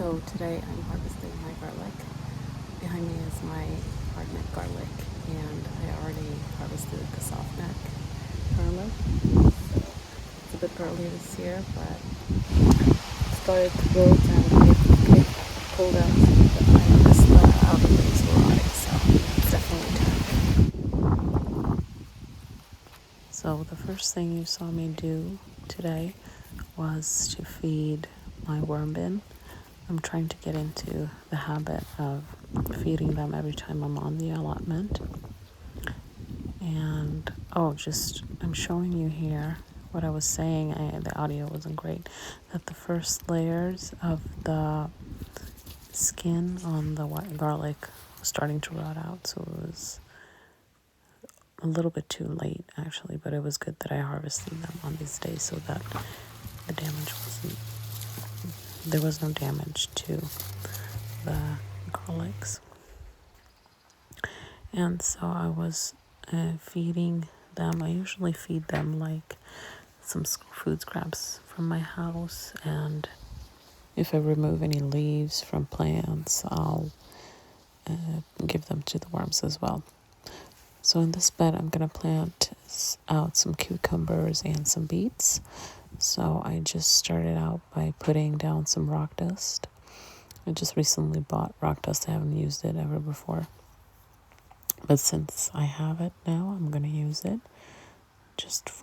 So today I'm harvesting my garlic. Behind me is my hardneck garlic, and I already harvested the soft neck garlic. It's a bit early this year, but started to grow and I pulled out some of the items out of these varieties, so it's definitely time. So the first thing you saw me do today was to feed my worm bin. I'm trying to get into the habit of feeding them every time I'm on the allotment. And I'm showing you here what I was saying. The audio wasn't great. That the first layers of the skin on the white garlic was starting to rot out, so it was a little bit too late actually, but it was good that I harvested them on these days so that there was no damage to the garlics. And so I was feeding them. I usually feed them like some food scraps from my house, and if I remove any leaves from plants, I'll give them to the worms as well. So in this bed, I'm going to plant out some cucumbers and some beets. So I just started out by putting down some rock dust. I just recently bought rock dust. I haven't used it ever before. But since I have it now, I'm going to use it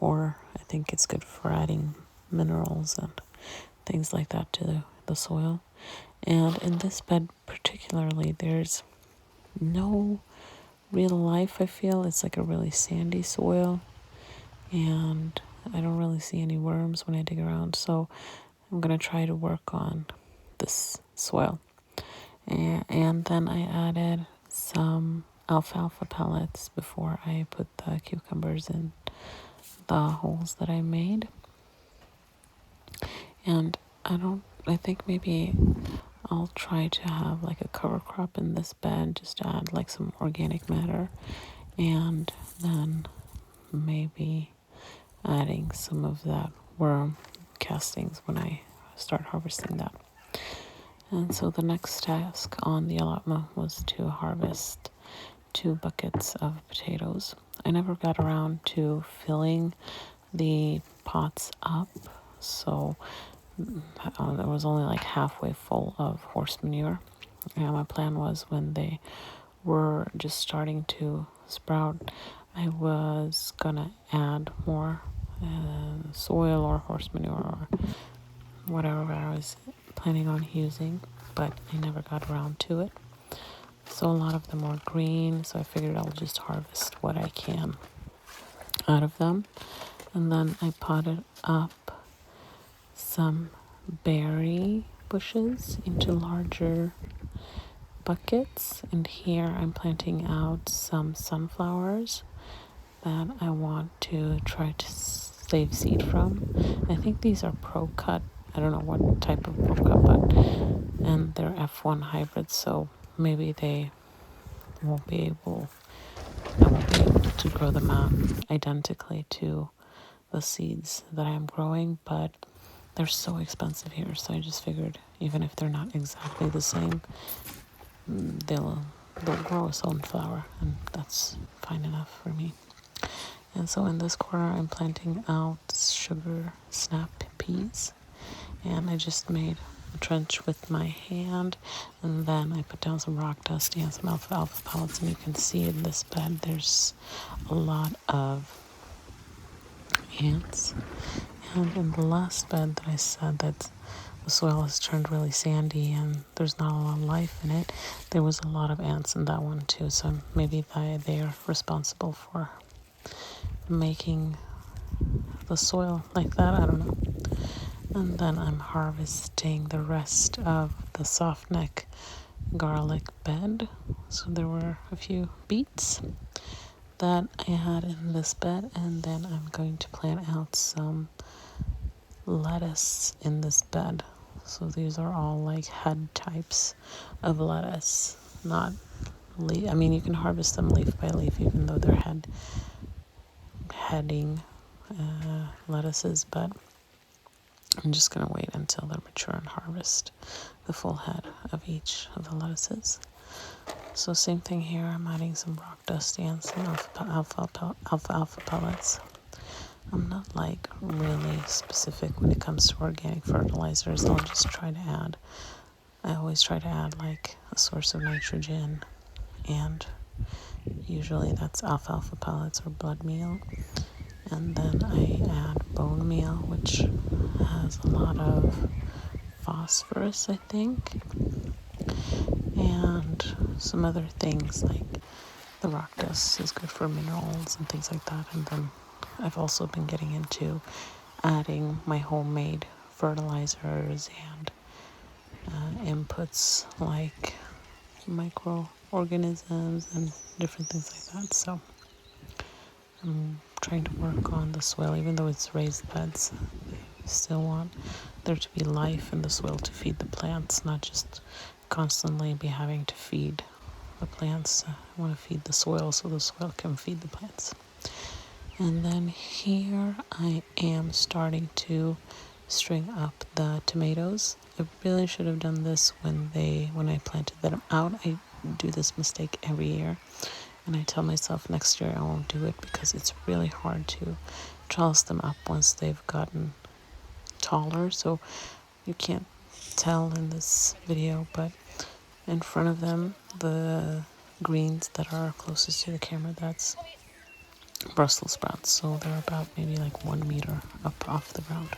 I think it's good for adding minerals and things like that to the soil. And in this bed particularly, there's no real life, I feel. It's like a really sandy soil, and I don't really see any worms when I dig around. So I'm going to try to work on this soil. And then I added some alfalfa pellets before I put the cucumbers in the holes that I made. And I think maybe I'll try to have like a cover crop in this bed, just to add like some organic matter, and then maybe adding some of that worm castings when I start harvesting that. And so the next task on the allotment was to harvest 2 buckets of potatoes. I never got around to filling the pots up, so it was only like halfway full of horse manure. And my plan was, when they were just starting to sprout, I was gonna add more soil or horse manure or whatever I was planning on using, but I never got around to it. So a lot of them were green, so I figured I'll just harvest what I can out of them. And then I potted up some berry bushes into larger buckets, and here I'm planting out some sunflowers that I want to try to save seed from. I think these are Pro Cut. I don't know what type of Pro Cut, and they're F1 hybrids, so maybe I won't be able to grow them out identically to the seeds that I'm growing, but they're so expensive here, so I just figured even if they're not exactly the same, they'll grow a sunflower, and that's fine enough for me. And so in this corner, I'm planting out sugar snap peas, and I just made a trench with my hand, and then I put down some rock dust and some alfalfa pellets, and you can see in this bed there's a lot of ants. And in the last bed that I said that the soil has turned really sandy and there's not a lot of life in it, there was a lot of ants in that one too, so maybe they are responsible for making the soil like that, I don't know. And then I'm harvesting the rest of the soft neck garlic bed. So there were a few beets that I had in this bed, and then I'm going to plant out some lettuce in this bed. So these are all like head types of lettuce, not leaf. I mean, you can harvest them leaf by leaf, even though they're heading lettuces, but I'm just going to wait until they're mature and harvest the full head of each of the lettuces. So same thing here, I'm adding some rock dust and some alfalfa pellets. I'm not like really specific when it comes to organic fertilizers. I always try to add like a source of nitrogen, and usually that's alfalfa pellets or blood meal. And then I add bone meal, which has a lot of phosphorus, I think, and some other things like the rock dust is good for minerals and things like that. And then I've also been getting into adding my homemade fertilizers and inputs like microorganisms and different things like that. So I'm trying to work on the soil, even though it's raised beds. I still want there to be life in the soil to feed the plants, not just constantly be having to feed the plants. I want to feed the soil so the soil can feed the plants. And then here I am starting to string up the tomatoes. I really should have done this when I planted them out. I do this mistake every year, and I tell myself next year I won't do it because it's really hard to trellis them up once they've gotten taller. So you can't tell in this video, but in front of them, the greens that are closest to the camera, that's Brussels sprouts. So they're about maybe like 1 meter up off the ground.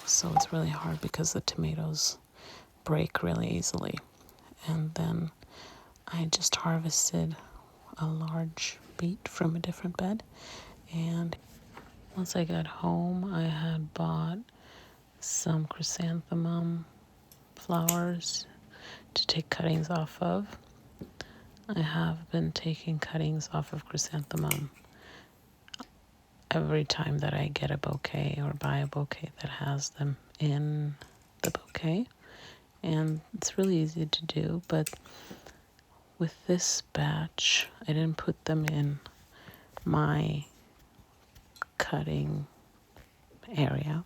So it's really hard because the tomatoes break really easily. And then I just harvested a large beet from a different bed. And once I got home, I had bought some chrysanthemum flowers to take cuttings off of. I have been taking cuttings off of chrysanthemum every time that I get a bouquet or buy a bouquet that has them in the bouquet. And it's really easy to do, but with this batch, I didn't put them in my cutting area.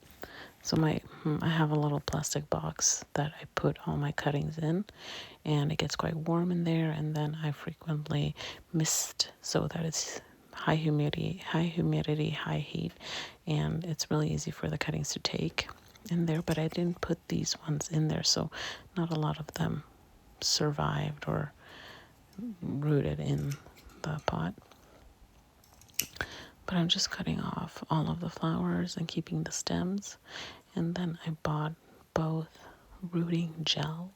So I have a little plastic box that I put all my cuttings in, and it gets quite warm in there. And then I frequently mist so that it's high humidity, high heat, and it's really easy for the cuttings to take in there. But I didn't put these ones in there, so not a lot of them survived or rooted in the pot. But I'm just cutting off all of the flowers and keeping the stems. And then I bought both rooting gel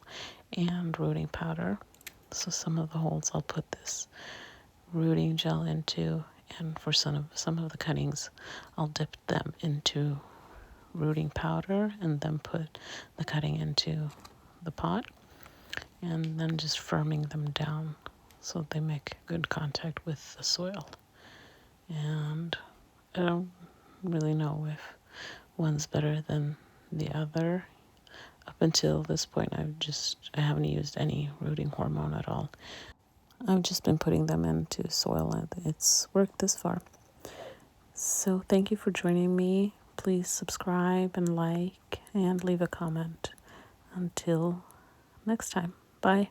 and rooting powder. So some of the holes I'll put this rooting gel into, and for some of the cuttings I'll dip them into rooting powder and then put the cutting into the pot, and then just firming them down so they make good contact with the soil. And I don't really know if one's better than the other. Up until this point, I haven't used any rooting hormone at all. I've just been putting them into soil, and it's worked this far. So thank you for joining me. Please subscribe and like and leave a comment. Until next time. Bye.